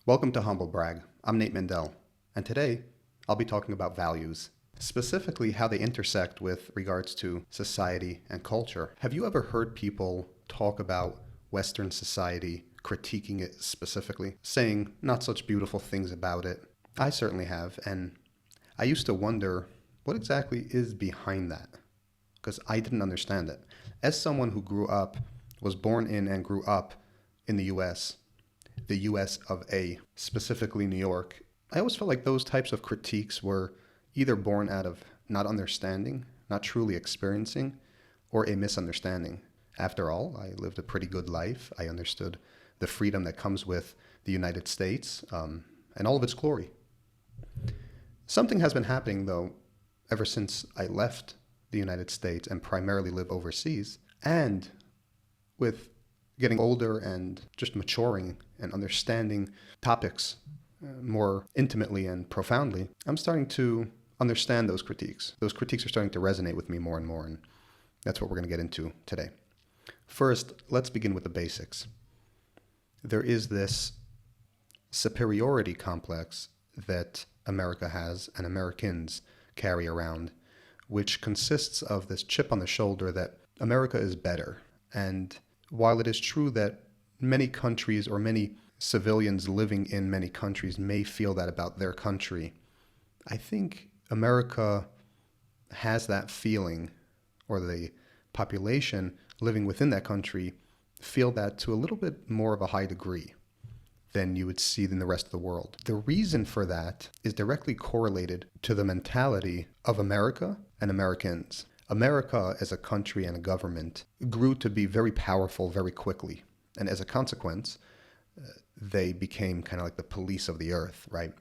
Welcome to HumbleBrag. I'm Nate Mendel, and today I'll be talking about values, specifically how they intersect with regards to society and culture. Have you ever heard people talk about Western society, critiquing it specifically, saying not such beautiful things about it? I certainly have, and I used to wonder what exactly is behind that, because I didn't understand it. As someone who was born in and grew up in the U.S., the U.S. of A, specifically New York, I always felt like those types of critiques were either born out of not understanding, not truly experiencing, or a misunderstanding. After all, I lived a pretty good life. I understood the freedom that comes with the United States and all of its glory. Something has been happening, though, ever since I left the United States and primarily live overseas, and with getting older and just maturing and understanding topics more intimately and profoundly, I'm starting to understand those critiques. Those critiques are starting to resonate with me more and more, and that's what we're going to get into today. First, let's begin with the basics. There is this superiority complex that America has and Americans carry around, which consists of this chip on the shoulder that America is better. And while it is true that many countries or many civilians living in many countries may feel that about their country, I think America has that feeling, or the population living within that country feel that to a little bit more of a high degree than you would see in the rest of the world. The reason for that is directly correlated to the mentality of America and Americans. America as a country and a government grew to be very powerful very quickly. And as a consequence, they became kind of like the police of the earth, right?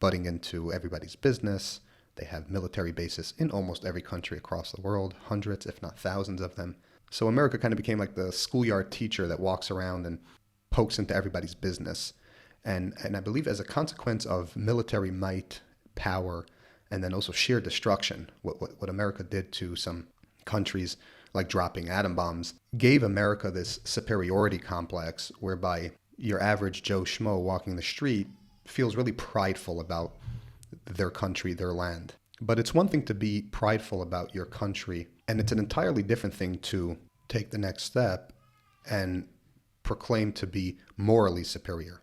Butting into everybody's business. They have military bases in almost every country across the world, hundreds, if not thousands of them. So America kind of became like the schoolyard teacher that walks around and pokes into everybody's business. And I believe as a consequence of military might, power, and then also sheer destruction, what America did to some countries, like dropping atom bombs, gave America this superiority complex whereby your average Joe Schmo walking the street feels really prideful about their country, their land. But it's one thing to be prideful about your country, and it's an entirely different thing to take the next step and proclaim to be morally superior.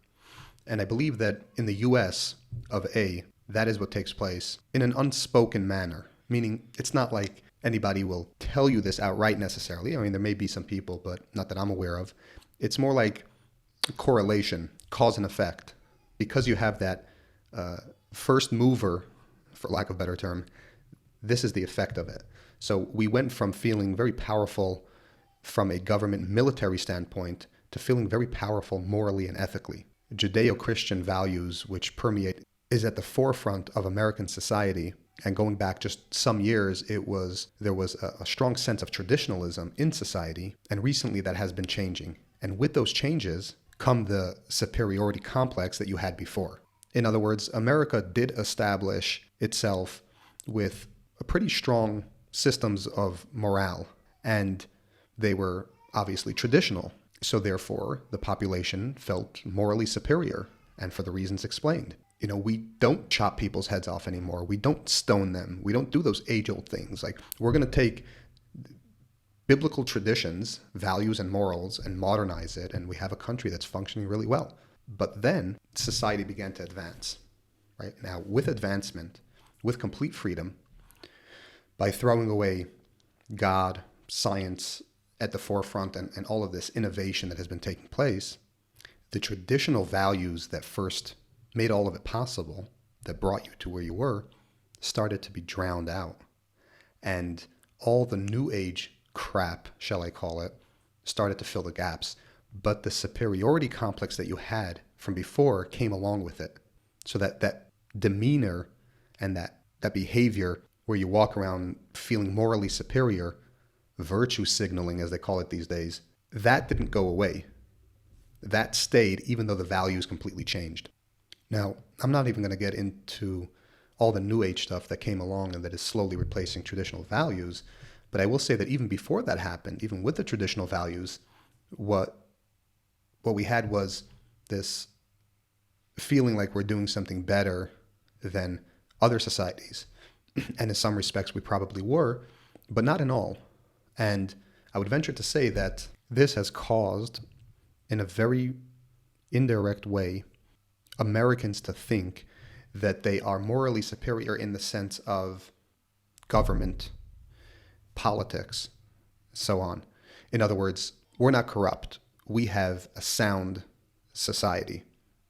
And I believe that in the U.S. of A, that is what takes place in an unspoken manner, meaning it's not like anybody will tell you this outright necessarily. I mean, there may be some people, but not that I'm aware of. It's more like correlation, cause and effect. Because you have that first mover, for lack of a better term, this is the effect of it. So we went from feeling very powerful from a government military standpoint to feeling very powerful morally and ethically. Judeo-Christian values, which permeate, is at the forefront of American society. And going back just some years, there was a strong sense of traditionalism in society. And recently that has been changing. And with those changes come the superiority complex that you had before. In other words, America did establish itself with a pretty strong systems of morale. And they were obviously traditional. So therefore, the population felt morally superior, and for the reasons explained. You know, we don't chop people's heads off anymore. We don't stone them. We don't do those age-old things. Like, we're going to take biblical traditions, values, and morals and modernize it, and we have a country that's functioning really well. But then society began to advance, right? Now, with advancement, with complete freedom, by throwing away God, science, at the forefront and all of this innovation that has been taking place, the traditional values that first made all of it possible, that brought you to where you were, started to be drowned out. And all the new age crap, shall I call it, started to fill the gaps. But the superiority complex that you had from before came along with it. So that demeanor and that behavior where you walk around feeling morally superior, virtue signaling, as they call it these days, that didn't go away. That stayed, even though the values completely changed. Now, I'm not even going to get into all the new age stuff that came along and that is slowly replacing traditional values, but I will say that even before that happened, even with the traditional values, what we had was this feeling like we're doing something better than other societies. And in some respects, we probably were, but not in all. And I would venture to say that this has caused, in a very indirect way, Americans to think that they are morally superior in the sense of government, politics, so on. In other words, we're not corrupt. We have a sound society.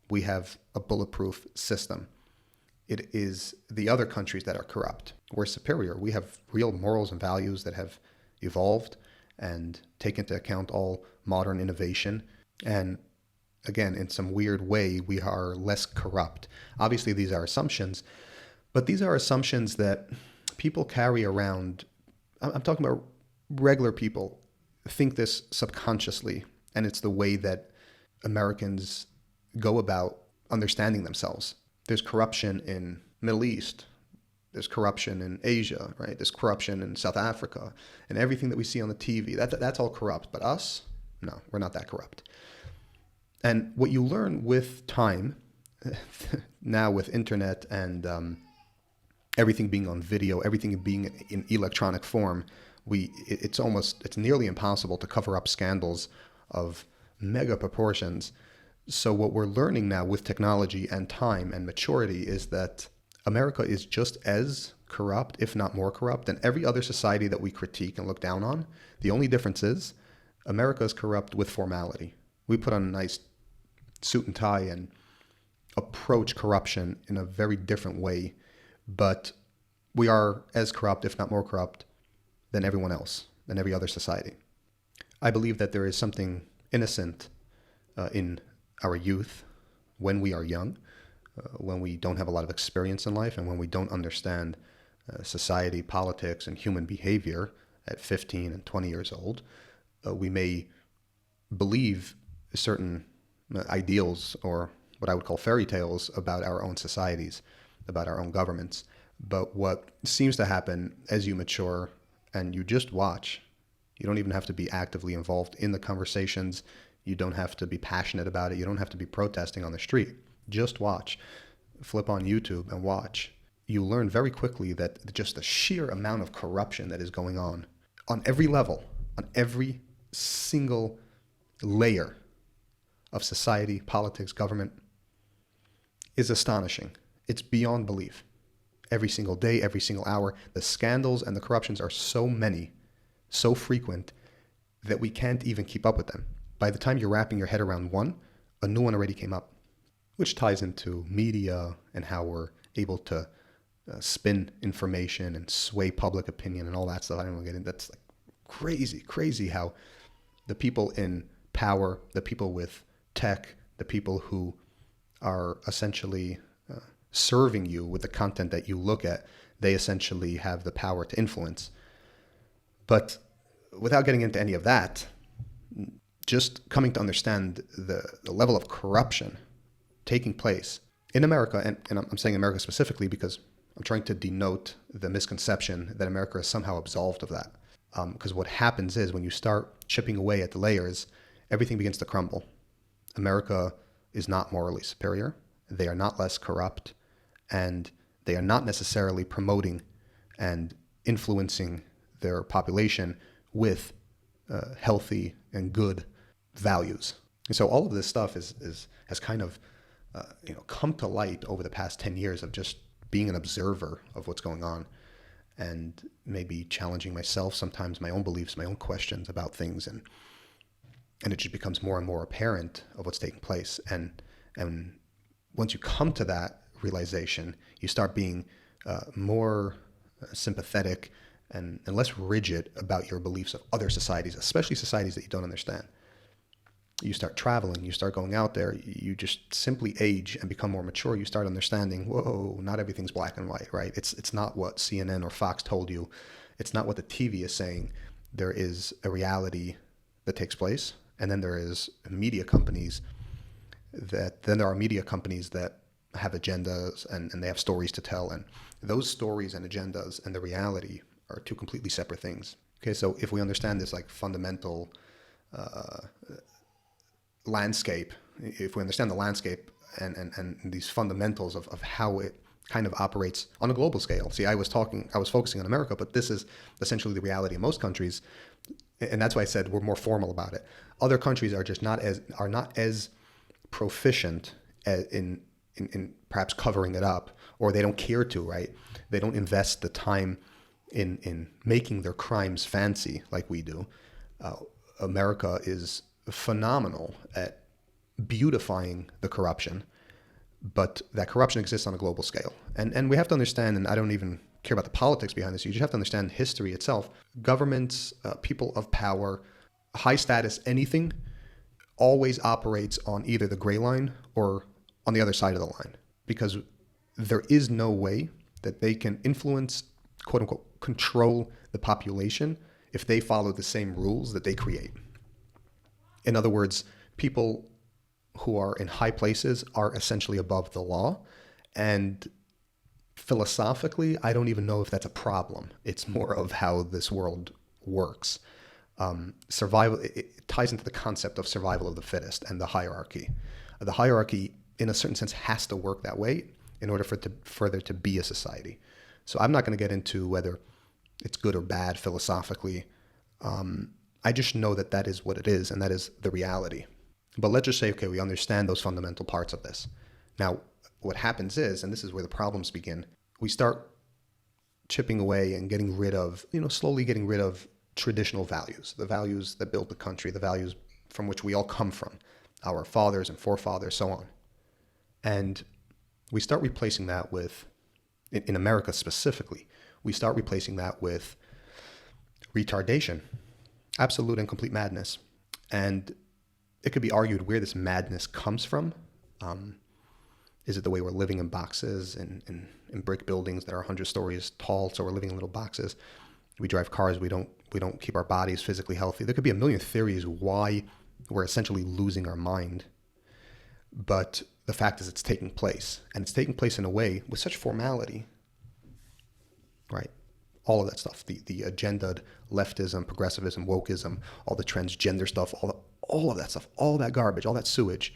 We have a bulletproof system. It is the other countries that are corrupt. We're superior. We have real morals and values that have evolved and take into account all modern innovation. And again, in some weird way, we are less corrupt. Obviously, these are assumptions, but these are assumptions that people carry around. I'm talking about regular people think this subconsciously, and it's the way that Americans go about understanding themselves. There's corruption in Middle East. There's corruption in Asia, right? There's corruption in South Africa, and everything that we see on the TV. That's all corrupt. But us, no, we're not that corrupt. And what you learn with time, now with internet and everything being on video, everything being in electronic form, it's nearly impossible to cover up scandals of mega proportions. So what we're learning now with technology and time and maturity is that America is just as corrupt, if not more corrupt, than every other society that we critique and look down on. The only difference is America is corrupt with formality. We put on a nice suit and tie and approach corruption in a very different way, but we are as corrupt, if not more corrupt, than everyone else, than every other society. I believe that there is something innocent in our youth when we are young, when we don't have a lot of experience in life, and when we don't understand society, politics, and human behavior at 15 and 20 years old. We may believe certain ideals, or what I would call fairy tales, about our own societies, about our own governments. But what seems to happen as you mature and you just watch, you don't even have to be actively involved in the conversations. You don't have to be passionate about it. You don't have to be protesting on the street. Just watch. Flip on YouTube and watch. You learn very quickly that just the sheer amount of corruption that is going on every level, on every single layer of society, politics, government, is astonishing. It's beyond belief. Every single day, every single hour, the scandals and the corruptions are so many, so frequent, that we can't even keep up with them. By the time you're wrapping your head around one, a new one already came up, which ties into media and how we're able to spin information and sway public opinion and all that stuff. I don't want to get into. That's like crazy how the people in power, the people with tech, the people who are essentially serving you with the content that you look at, they essentially have the power to influence. But without getting into any of that, just coming to understand the level of corruption taking place in America, and I'm saying America specifically because I'm trying to denote the misconception that America is somehow absolved of that. Because what happens is when you start chipping away at the layers, everything begins to crumble. America is not morally superior. They are not less corrupt, and they are not necessarily promoting and influencing their population with healthy and good values. And so all of this stuff has kind of come to light over the past 10 years of just being an observer of what's going on, and maybe challenging myself, sometimes my own beliefs, my own questions about things, and it just becomes more and more apparent of what's taking place. And once you come to that realization, you start being more sympathetic and less rigid about your beliefs of other societies, especially societies that you don't understand. You start traveling, you start going out there, you just simply age and become more mature. You start understanding, whoa, not everything's black and white, right? It's not what CNN or Fox told you. It's not what the TV is saying. There is a reality that takes place, and then there is media companies that have agendas and they have stories to tell, and those stories and agendas and the reality are two completely separate things. Okay, so if we understand this like fundamental landscape if we understand the landscape and these fundamentals of how it kind of operates on a global scale. See, I was focusing on America, but this is essentially the reality in most countries. And that's why I said we're more formal about it. Other countries are just not as proficient in perhaps covering it up, or they don't care to, right? They don't invest the time in making their crimes fancy like we do. America is phenomenal at beautifying the corruption, but that corruption exists on a global scale. And we have to understand, and I don't even care about the politics behind this, you just have to understand history itself. Governments, people of power, high status, anything always operates on either the gray line or on the other side of the line, because there is no way that they can influence, quote unquote, control the population if they follow the same rules that they create. In other words, people who are in high places are essentially above the law. And philosophically, I don't even know if that's a problem. It's more of how this world works. Survival, it ties into the concept of survival of the fittest and the hierarchy. The hierarchy, in a certain sense, has to work that way in order for there to be a society. So I'm not going to get into whether it's good or bad philosophically. I just know that that is what it is, and that is the reality. But let's just say, okay, we understand those fundamental parts of this. Now, what happens is, and this is where the problems begin, we start chipping away and getting rid of, slowly getting rid of traditional values, the values that build the country, the values from which we all come from, our fathers and forefathers, so on. And we start replacing that with, in America specifically, we start replacing that with retardation, absolute and complete madness. And it could be argued where this madness comes from. Is it the way we're living in boxes and in brick buildings that are 100 stories tall, so we're living in little boxes? We drive cars, we don't keep our bodies physically healthy. There could be a million theories why we're essentially losing our mind. But the fact is it's taking place, and it's taking place in a way with such formality, right? All of that stuff, the agendaed leftism, progressivism, wokeism, all the transgender stuff, all of that stuff, all that garbage, all that sewage.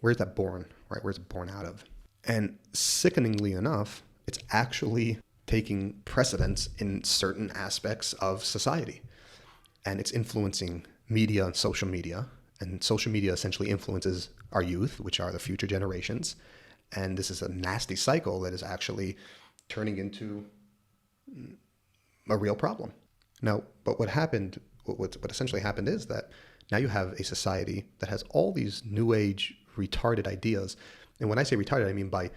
Where's that born, right? Where's it born out of? And sickeningly enough, it's actually taking precedence in certain aspects of society. And it's influencing media and social media. And social media essentially influences our youth, which are the future generations. And this is a nasty cycle that is actually turning into a real problem. Now, but what essentially happened is that now you have a society that has all these new age retarded ideas. And when I say retarded, I mean by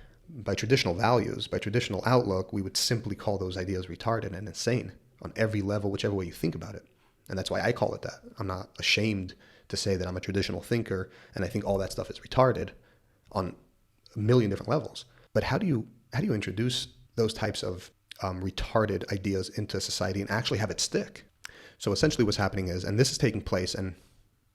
traditional values, by traditional outlook, we would simply call those ideas retarded and insane on every level, whichever way you think about it. And that's why I call it that. I'm not ashamed to say that I'm a traditional thinker and I think all that stuff is retarded on a million different levels. But how do you introduce those types of retarded ideas into society and actually have it stick? So essentially what's happening is, and this is taking place, and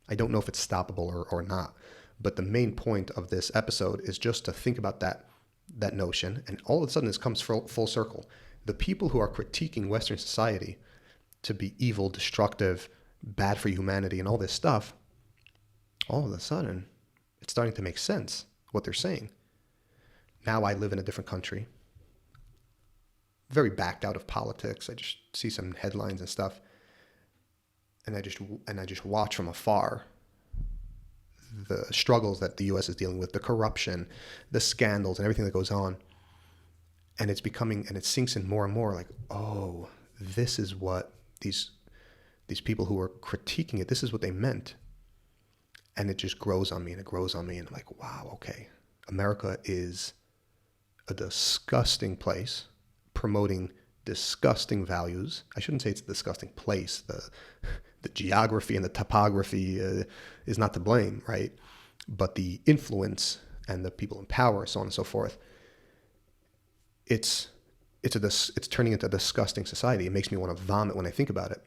I don't know if it's stoppable or not, but the main point of this episode is just to think about that notion, and all of a sudden this comes full circle. The people who are critiquing Western society to be evil, destructive, bad for humanity, and all this stuff, all of a sudden it's starting to make sense what they're saying. Now I live in a different country, very backed out of politics. I just see some headlines and stuff, and I just watch from afar the struggles that the U.S. is dealing with, the corruption, the scandals, and everything that goes on. And it's becoming, and it sinks in more and more like, oh, this is what these people who are critiquing it, this is what they meant. And it just grows on me, and it grows on me, and I'm like, wow, okay. America is a disgusting place, promoting disgusting values. I shouldn't say it's a disgusting place. The geography and the topography is not to blame, right? But the influence and the people in power, so on and so forth, it's turning into a disgusting society. It makes me want to vomit when I think about it.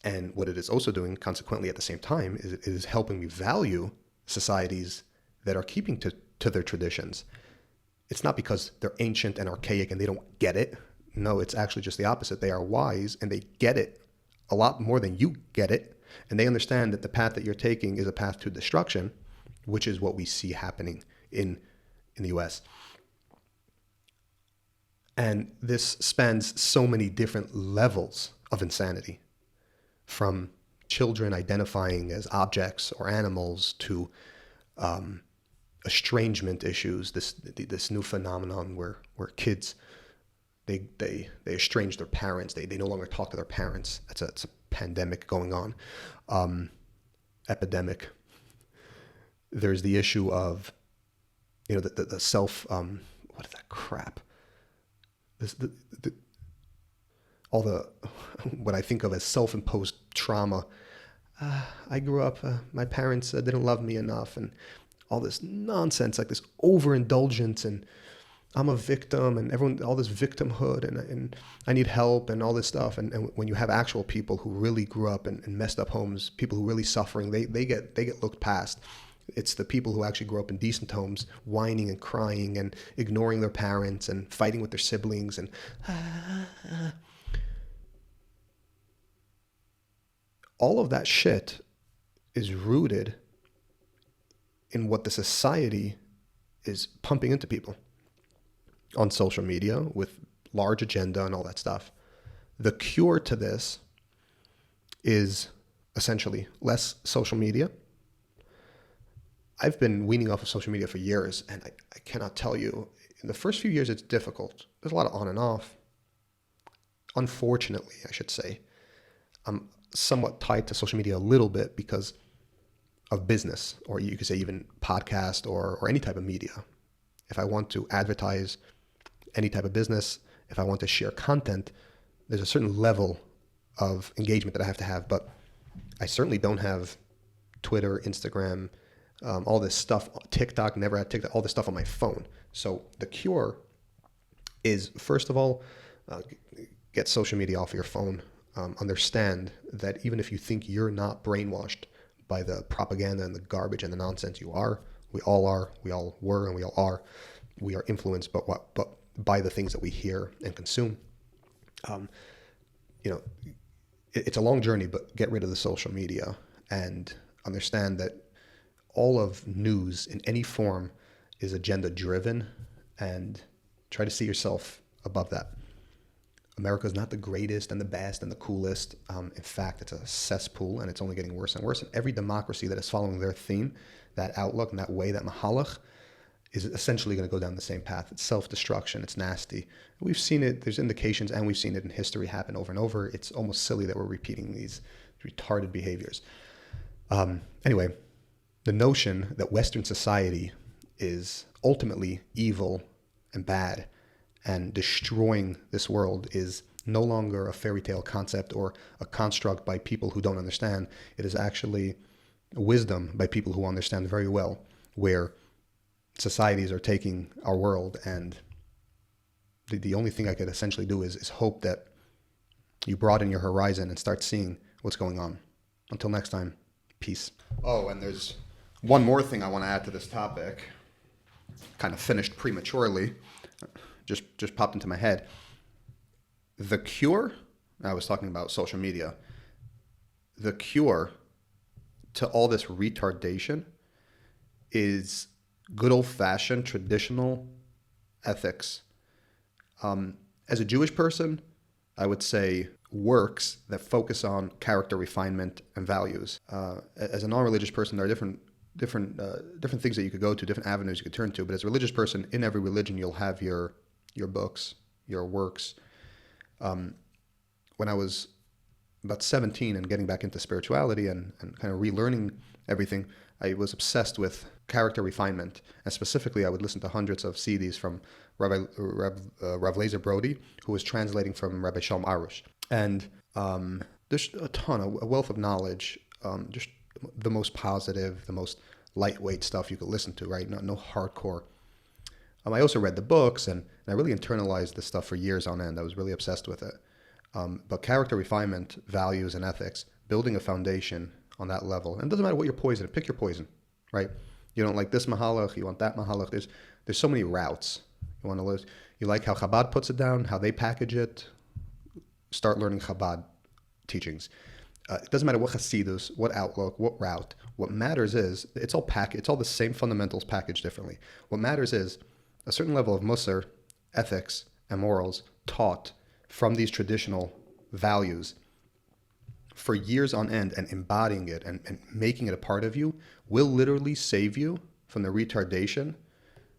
And what it is also doing, consequently, at the same time, is it is helping me value societies that are keeping to their traditions. It's not because they're ancient and archaic and they don't get it. No, it's actually just the opposite. They are wise and they get it a lot more than you get it. And they understand that the path that you're taking is a path to destruction, which is what we see happening in the US. And this spans so many different levels of insanity, from children identifying as objects or animals to estrangement issues, this new phenomenon where kids, they estrange their parents. They no longer talk to their parents. It's a pandemic going on, epidemic. There's the issue of, the self, what is that crap? What I think of as self-imposed trauma. I grew up, my parents didn't love me enough, and all this nonsense, like this overindulgence, and I'm a victim, and everyone, all this victimhood, and I need help, and all this stuff. And when you have actual people who really grew up in messed up homes, people who are really suffering, they get looked past. It's the people who actually grew up in decent homes, whining and crying and ignoring their parents and fighting with their siblings and all of that shit is rooted in what the society is pumping into people on social media with large agenda and all that stuff. The cure to this is essentially less social media. I've been weaning off of social media for years, and I cannot tell you, in the first few years, it's difficult. There's a lot of on and off. Unfortunately, I should say, I'm somewhat tied to social media a little bit because of business, or you could say even podcast or any type of media. If I want to advertise any type of business, if I want to share content, there's a certain level of engagement that I have to have, but I certainly don't have Twitter, Instagram, all this stuff, TikTok, never had TikTok, all this stuff on my phone. So the cure is, first of all, get social media off your phone. Understand that even if you think you're not brainwashed by the propaganda and the garbage and the nonsense, you are. We all are. We all were, and we all are. We are influenced, but by the things that we hear and consume. It's a long journey, but get rid of the social media and understand that all of news in any form is agenda driven, and try to see yourself above that. America is not the greatest and the best and the coolest. In fact, it's a cesspool, and it's only getting worse and worse. And every democracy that is following their theme, that outlook and that way, that mahalach, is essentially going to go down the same path. It's self-destruction. It's nasty. We've seen it. There's indications, and we've seen it in history happen over and over. It's almost silly that we're repeating these retarded behaviors. Anyway, the notion that Western society is ultimately evil and bad and destroying this world is no longer a fairy tale concept or a construct by people who don't understand. It is actually wisdom by people who understand very well where societies are taking our world. And the only thing I could essentially do is hope that you broaden your horizon and start seeing what's going on. Until next time, peace. Oh, and there's one more thing I want to add to this topic. Kind of finished prematurely. Just popped into my head. The cure, I was talking about social media, the cure to all this retardation is good old-fashioned traditional ethics. As a Jewish person, I would say works that focus on character refinement and values. As a non-religious person, there are different things that you could go to, different avenues you could turn to. But as a religious person, in every religion, you'll have your books, your works. When I was about 17 and getting back into spirituality and kind of relearning everything, I was obsessed with character refinement. And specifically, I would listen to hundreds of CDs from Rav Lazer Brody, who was translating from Rabbi Shalom Arush. And there's a wealth of knowledge, just the most positive, the most lightweight stuff you could listen to, right? No hardcore. I also read the books, and I really internalized this stuff for years on end. I was really obsessed with it. But character refinement, values, and ethics, building a foundation on that level. And it doesn't matter what your poison, pick your poison, right? You don't like this mahalach, you want that mahalach. There's so many routes. You like how Chabad puts it down, how they package it. Start learning Chabad teachings. It doesn't matter what Hasidus, what outlook, what route. What matters is it's all the same fundamentals packaged differently. What matters is a certain level of Musar, ethics, and morals taught from these traditional values for years on end, and embodying it and making it a part of you will literally save you from the retardation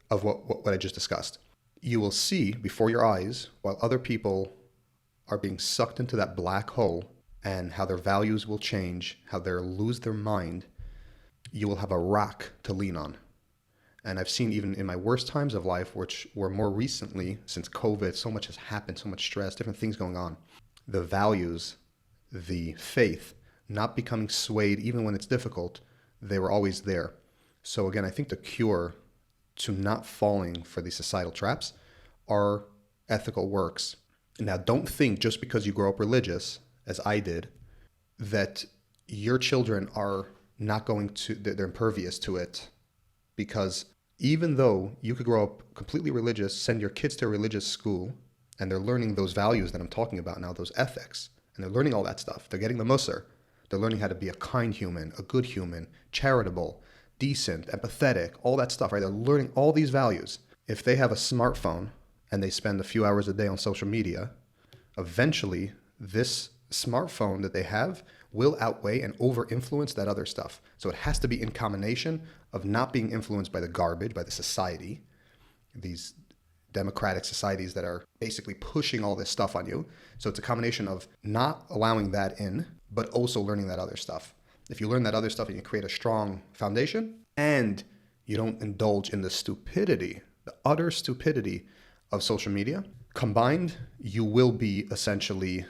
of what I just discussed. You will see before your eyes, while other people are being sucked into that black hole, and how their values will change, how they'll lose their mind, you will have a rock to lean on. And I've seen even in my worst times of life, which were more recently, since COVID, so much has happened, so much stress, different things going on. The values, the faith, not becoming swayed even when it's difficult, they were always there. So again, I think the cure to not falling for these societal traps are ethical works. Now, don't think just because you grow up religious, as I did, that your children are not going to, they're impervious to it. Because even though you could grow up completely religious, send your kids to a religious school, and they're learning those values that I'm talking about now, those ethics, and they're learning all that stuff. They're getting the Musar. They're learning how to be a kind human, a good human, charitable, decent, empathetic, all that stuff, right? They're learning all these values. If they have a smartphone and they spend a few hours a day on social media, eventually this smartphone that they have will outweigh and over-influence that other stuff. So it has to be in combination of not being influenced by the garbage, by the society, these democratic societies that are basically pushing all this stuff on you. So it's a combination of not allowing that in, but also learning that other stuff. If you learn that other stuff and you create a strong foundation, and you don't indulge in the stupidity, the utter stupidity of social media, combined, you will be essentially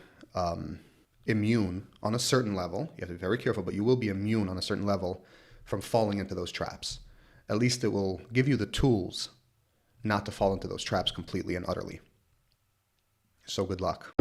immune on a certain level. You have to be very careful, but you will be immune on a certain level from falling into those traps. At least it will give you the tools not to fall into those traps completely and utterly. So good luck.